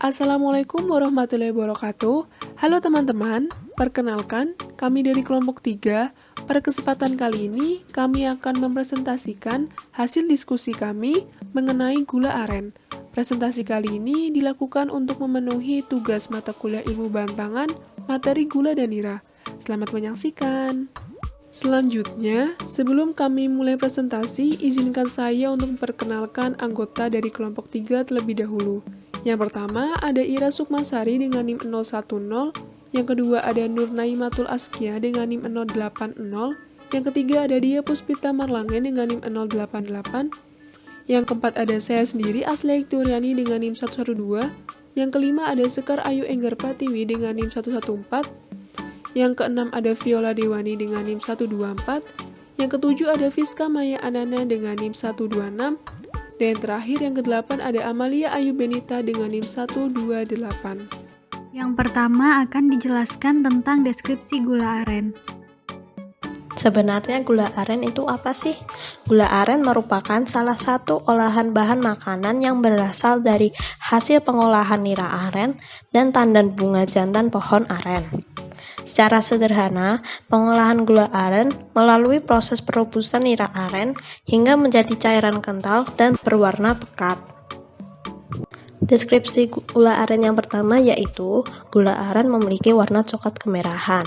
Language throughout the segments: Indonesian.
Assalamualaikum warahmatullahi wabarakatuh. Halo teman-teman, perkenalkan kami dari kelompok 3. Pada kesempatan kali ini, kami akan mempresentasikan hasil diskusi kami mengenai gula aren. Presentasi kali ini dilakukan untuk memenuhi tugas mata kuliah ilmu bahan pangan, materi gula dan nira. Selamat menyaksikan. Selanjutnya, sebelum kami mulai presentasi, izinkan saya untuk memperkenalkan anggota dari kelompok 3 terlebih dahulu. Yang pertama ada Ira Sukmasari dengan NIM 010, yang kedua ada Nur Naimatul Askia dengan NIM 080, yang ketiga ada Dia Puspita Marlangen dengan NIM 088, yang keempat ada saya sendiri Aslia Ikturiani dengan NIM 112, yang kelima ada Sekar Ayu Enggar Pratiwi dengan NIM 114, yang keenam ada Viola Dewani dengan NIM 124, yang ketujuh ada Fiska Maya Anana dengan NIM 126, dan terakhir yang ke-8 ada Amalia Ayu Benita dengan NIM 128. Yang pertama akan dijelaskan tentang deskripsi gula aren. Sebenarnya gula aren itu apa sih? Gula aren merupakan salah satu olahan bahan makanan yang berasal dari hasil pengolahan nira aren dan tandan bunga jantan pohon aren. Secara sederhana, pengolahan gula aren melalui proses perebusan nira aren hingga menjadi cairan kental dan berwarna pekat. Deskripsi gula aren yang pertama yaitu gula aren memiliki warna coklat kemerahan.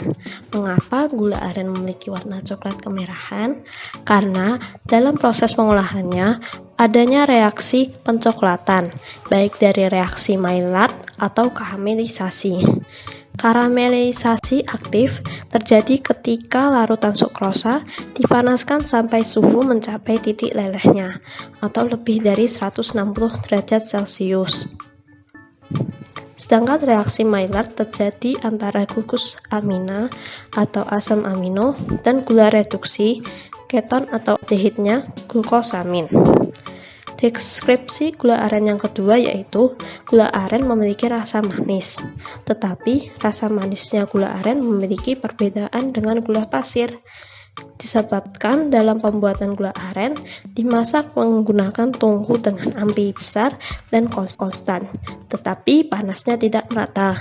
Mengapa gula aren memiliki warna coklat kemerahan? Karena dalam proses pengolahannya adanya reaksi pencoklatan, baik dari reaksi Maillard atau karamelisasi. Karamelisasi aktif terjadi ketika larutan sukrosa dipanaskan sampai suhu mencapai titik lelehnya atau lebih dari 160 derajat Celcius. Sedangkan reaksi Maillard terjadi antara gugus amina atau asam amino dan gula reduksi keton atau aldehidnya glukosamin. Deskripsi gula aren yang kedua yaitu gula aren memiliki rasa manis, tetapi rasa manisnya gula aren memiliki perbedaan dengan gula pasir, disebabkan dalam pembuatan gula aren dimasak menggunakan tungku dengan api besar dan konstan, tetapi panasnya tidak merata,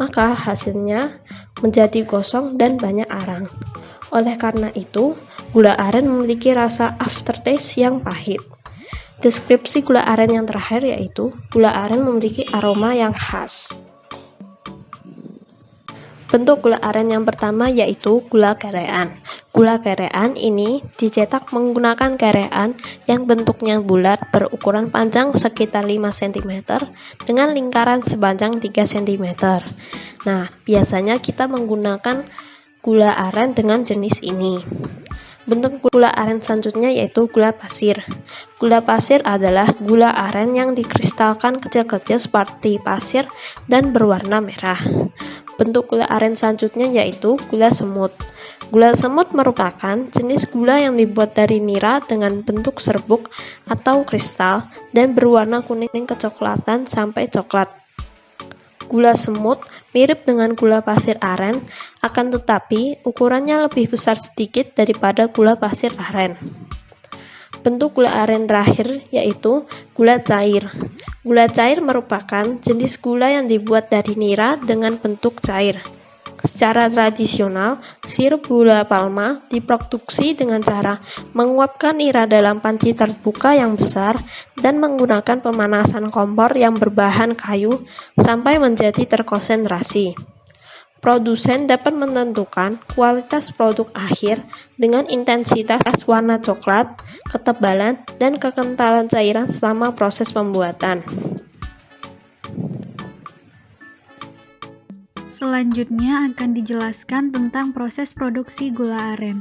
maka hasilnya menjadi gosong dan banyak arang. Oleh karena itu, gula aren memiliki rasa aftertaste yang pahit. Deskripsi gula aren yang terakhir yaitu gula aren memiliki aroma yang khas. Bentuk gula aren yang pertama yaitu gula kerean. Gula kerean ini dicetak menggunakan kerean yang bentuknya bulat berukuran panjang sekitar 5 cm dengan lingkaran sepanjang 3 cm. Nah, biasanya kita menggunakan gula aren dengan jenis ini. Bentuk gula aren selanjutnya yaitu gula pasir. Gula pasir adalah gula aren yang dikristalkan kecil-kecil seperti pasir dan berwarna merah. Bentuk gula aren selanjutnya yaitu gula semut. Gula semut merupakan jenis gula yang dibuat dari nira dengan bentuk serbuk atau kristal dan berwarna kuning kecoklatan sampai coklat. Gula semut mirip dengan gula pasir aren, akan tetapi ukurannya lebih besar sedikit daripada gula pasir aren. Bentuk gula aren terakhir yaitu gula cair. Gula cair merupakan jenis gula yang dibuat dari nira dengan bentuk cair. Secara tradisional, sirup gula palma diproduksi dengan cara menguapkan nira dalam panci terbuka yang besar dan menggunakan pemanasan kompor yang berbahan kayu sampai menjadi terkonsentrasi. Produsen dapat menentukan kualitas produk akhir dengan intensitas warna coklat, ketebalan, dan kekentalan cairan selama proses pembuatan. Selanjutnya akan dijelaskan tentang proses produksi gula aren.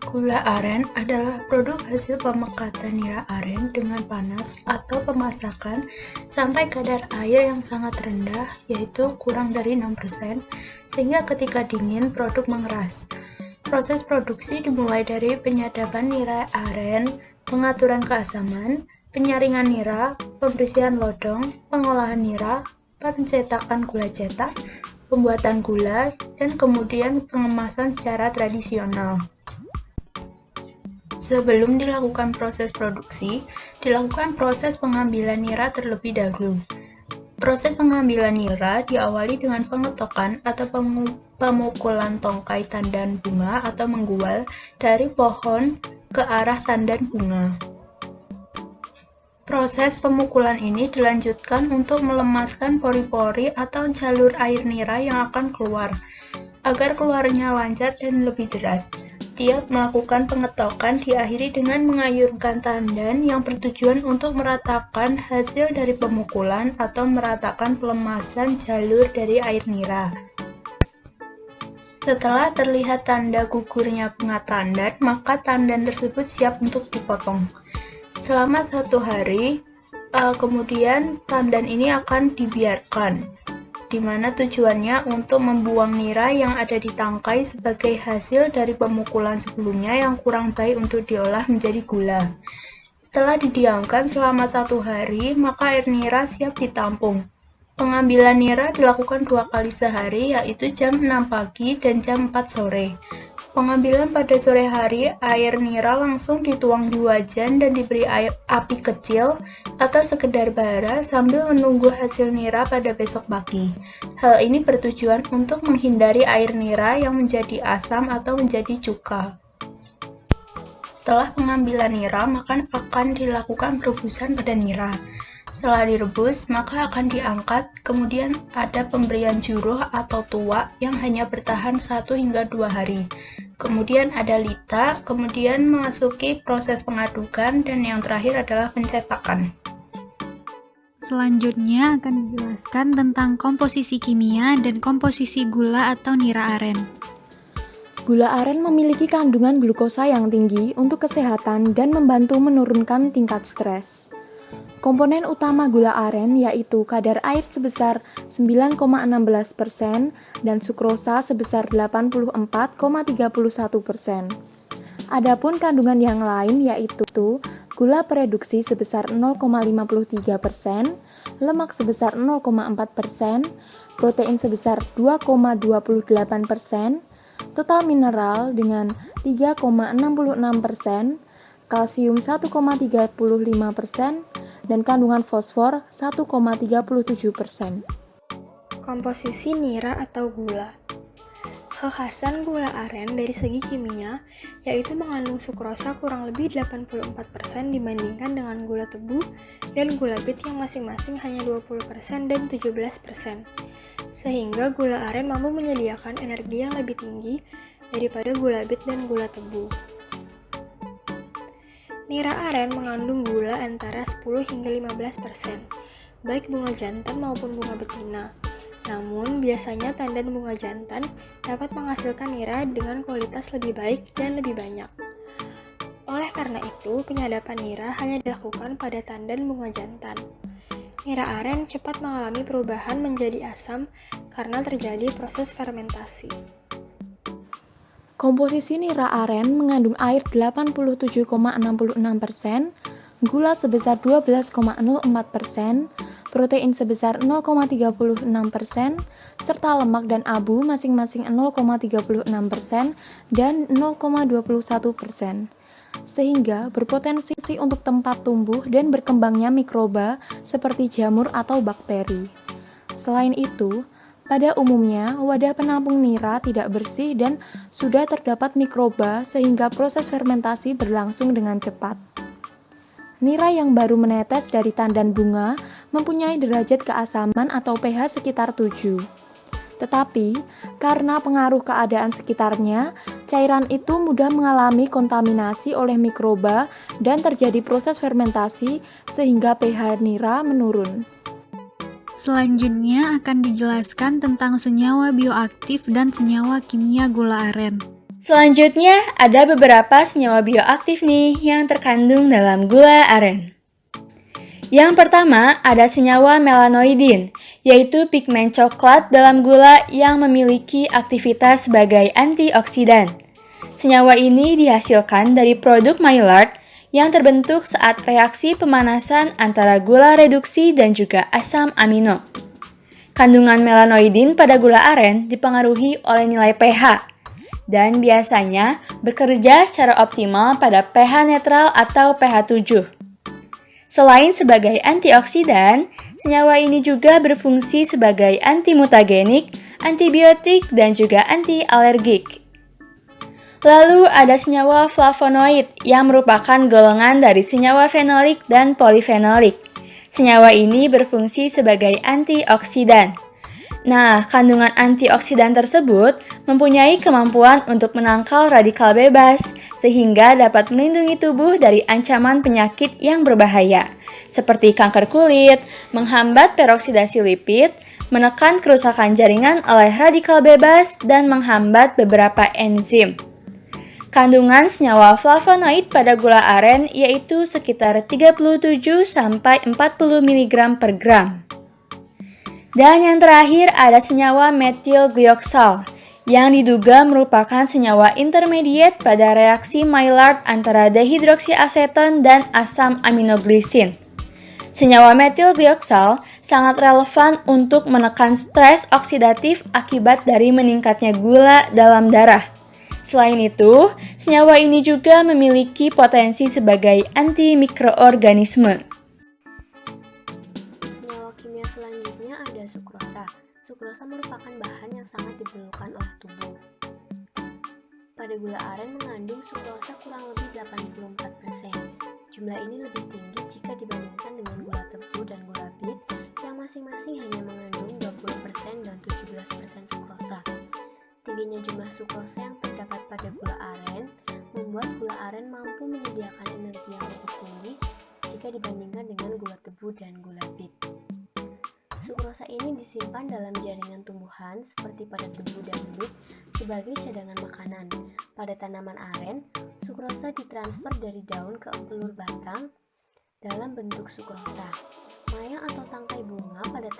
Gula aren adalah produk hasil pemekatan nira aren dengan panas atau pemasakan sampai kadar air yang sangat rendah, yaitu kurang dari 6%, sehingga ketika dingin produk mengeras. Proses produksi dimulai dari penyadapan nira aren, pengaturan keasaman, penyaringan nira, pembersihan lodong, pengolahan nira, pencetakan gula cetak, pembuatan gula, dan kemudian pengemasan secara tradisional. Sebelum dilakukan proses produksi, dilakukan proses pengambilan nira terlebih dahulu. Proses pengambilan nira diawali dengan pengetokan atau pemukulan tongkai tandan bunga atau menggual dari pohon ke arah tandan bunga. Proses pemukulan ini dilanjutkan untuk melemaskan pori-pori atau jalur air nira yang akan keluar, agar keluarnya lancar dan lebih deras. Tiap melakukan pengetokan diakhiri dengan mengayunkan tandan yang bertujuan untuk meratakan hasil dari pemukulan atau meratakan pelemasan jalur dari air nira. Setelah terlihat tanda gugurnya bunga tandan, maka tandan tersebut siap untuk dipotong. Selama 1 hari, kemudian tandan ini akan dibiarkan, di mana tujuannya untuk membuang nira yang ada di tangkai sebagai hasil dari pemukulan sebelumnya yang kurang baik untuk diolah menjadi gula. Setelah didiamkan selama 1 hari, maka air nira siap ditampung. Pengambilan nira dilakukan 2 kali sehari, yaitu jam 6 pagi dan jam 4 sore. Pengambilan pada sore hari, air nira langsung dituang di wajan dan diberi api kecil atau sekedar bara sambil menunggu hasil nira pada besok pagi. Hal ini bertujuan untuk menghindari air nira yang menjadi asam atau menjadi cuka. Setelah pengambilan nira, maka akan dilakukan perebusan pada nira. Setelah direbus, maka akan diangkat, kemudian ada pemberian juruh atau tuak yang hanya bertahan 1 hingga 2 hari. Kemudian ada lita, kemudian memasuki proses pengadukan, dan yang terakhir adalah pencetakan. Selanjutnya akan dijelaskan tentang komposisi kimia dan komposisi gula atau nira aren. Gula aren memiliki kandungan glukosa yang tinggi untuk kesehatan dan membantu menurunkan tingkat stres. Komponen utama gula aren yaitu kadar air sebesar 9,16% dan sukrosa sebesar 84,31%. Adapun kandungan yang lain yaitu gula pereduksi sebesar 0,53%, lemak sebesar 0,4%, protein sebesar 2,28%, total mineral dengan 3,66%, kalsium 1,35%, dan kandungan fosfor 1,37%. Komposisi nira atau gula. Kekhasan gula aren dari segi kimia yaitu mengandung sukrosa kurang lebih 84% dibandingkan dengan gula tebu dan gula bit yang masing-masing hanya 20% dan 17%. Sehingga gula aren mampu menyediakan energi yang lebih tinggi daripada gula bit dan gula tebu. Nira aren mengandung gula antara 10 hingga 15%, baik bunga jantan maupun bunga betina. Namun, biasanya tandan bunga jantan dapat menghasilkan nira dengan kualitas lebih baik dan lebih banyak. Oleh karena itu, penyadapan nira hanya dilakukan pada tandan bunga jantan. Nira aren cepat mengalami perubahan menjadi asam karena terjadi proses fermentasi. Komposisi nira aren mengandung air 87,66%, gula sebesar 12,04%, protein sebesar 0,36%, serta lemak dan abu masing-masing 0,36% dan 0,21%, sehingga berpotensi untuk tempat tumbuh dan berkembangnya mikroba seperti jamur atau bakteri. Selain itu, pada umumnya, wadah penampung nira tidak bersih dan sudah terdapat mikroba sehingga proses fermentasi berlangsung dengan cepat. Nira yang baru menetes dari tandan bunga mempunyai derajat keasaman atau pH sekitar 7. Tetapi, karena pengaruh keadaan sekitarnya, cairan itu mudah mengalami kontaminasi oleh mikroba dan terjadi proses fermentasi sehingga pH nira menurun. Selanjutnya akan dijelaskan tentang senyawa bioaktif dan senyawa kimia gula aren. Selanjutnya ada beberapa senyawa bioaktif nih yang terkandung dalam gula aren. Yang pertama ada senyawa melanoidin, yaitu pigmen coklat dalam gula yang memiliki aktivitas sebagai antioksidan. Senyawa ini dihasilkan dari produk Maillard yang terbentuk saat reaksi pemanasan antara gula reduksi dan juga asam amino. Kandungan melanoidin pada gula aren dipengaruhi oleh nilai pH dan biasanya bekerja secara optimal pada pH netral atau pH 7. Selain sebagai antioksidan, senyawa ini juga berfungsi sebagai antimutagenik, antibiotik, dan juga anti-alergik. Lalu ada senyawa flavonoid yang merupakan golongan dari senyawa fenolik dan polifenolik. Senyawa ini berfungsi sebagai antioksidan. Nah, kandungan antioksidan tersebut mempunyai kemampuan untuk menangkal radikal bebas, sehingga dapat melindungi tubuh dari ancaman penyakit yang berbahaya, seperti kanker kulit, menghambat peroksidasi lipid, menekan kerusakan jaringan oleh radikal bebas, dan menghambat beberapa enzim. Kandungan senyawa flavonoid pada gula aren yaitu sekitar 37-40 mg per gram. Dan yang terakhir ada senyawa metilglyoxal yang diduga merupakan senyawa intermediate pada reaksi Maillard antara dehidroksiaseton dan asam aminoglisin. Senyawa metilglyoxal sangat relevan untuk menekan stres oksidatif akibat dari meningkatnya gula dalam darah. Selain itu, senyawa ini juga memiliki potensi sebagai antimikroorganisme. Kimia selanjutnya ada sukrosa. Sukrosa merupakan bahan yang sangat diperlukan oleh tubuh. Pada gula aren mengandung sukrosa kurang lebih 84%. Jumlah ini lebih tinggi jika dibandingkan dengan gula tebu dan gula bit yang masing-masing hanya mengandung 20% dan 17% sukrosa. Tingginya jumlah sukrosa yang terdapat pada gula aren membuat gula aren mampu menyediakan energi yang lebih tinggi jika dibandingkan dengan gula tebu dan gula bit. Sukrosa ini disimpan dalam jaringan tumbuhan seperti pada tebu dan bit sebagai cadangan makanan. Pada tanaman aren, sukrosa ditransfer dari daun ke empelur batang dalam bentuk sukrosa. Mayang atau tangkai bunga pada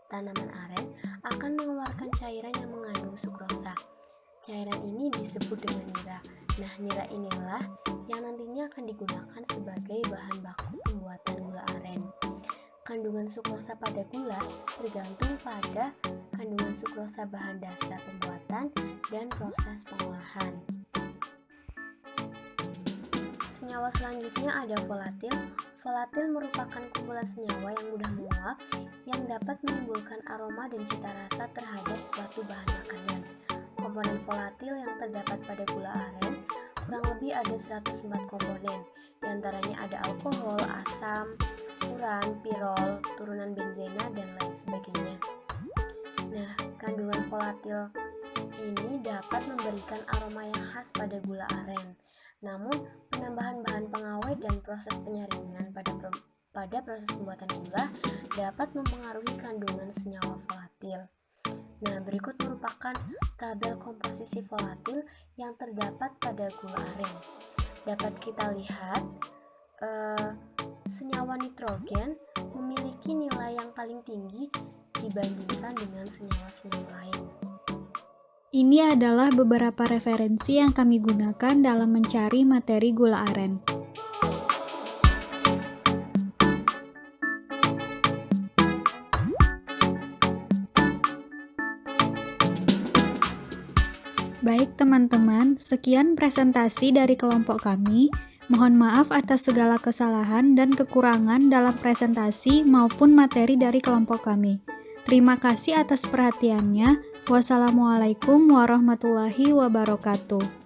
tanaman aren akan mengeluarkan cairan yang mengandung sukrosa. Cairan ini disebut dengan nira. Nah, nira inilah yang nantinya akan digunakan sebagai bahan baku pembuatan gula aren. Kandungan sukrosa pada gula tergantung pada kandungan sukrosa bahan dasar pembuatan dan proses pengolahan. Senyawa selanjutnya ada volatil. Volatil merupakan kumpulan senyawa yang mudah menguap yang dapat menimbulkan aroma dan cita rasa terhadap suatu bahan makanan. Komponen volatil yang terdapat pada gula aren kurang lebih ada 104 komponen, diantaranya ada alkohol, asam, uran, pirol, turunan benzena, dan lain sebagainya. Nah, kandungan volatil ini dapat memberikan aroma yang khas pada gula aren. Namun, penambahan bahan pengawet dan proses penyaringan pada proses pembuatan gula dapat mempengaruhi kandungan senyawa volatil. Nah, berikut merupakan tabel komposisi volatil yang terdapat pada gula aren. Dapat kita lihat senyawa nitrogen memiliki nilai yang paling tinggi dibandingkan dengan senyawa-senyawa lain. Ini adalah beberapa referensi yang kami gunakan dalam mencari materi gula aren. Baik teman-teman, sekian presentasi dari kelompok kami. Mohon maaf atas segala kesalahan dan kekurangan dalam presentasi maupun materi dari kelompok kami. Terima kasih atas perhatiannya. Wassalamualaikum warahmatullahi wabarakatuh.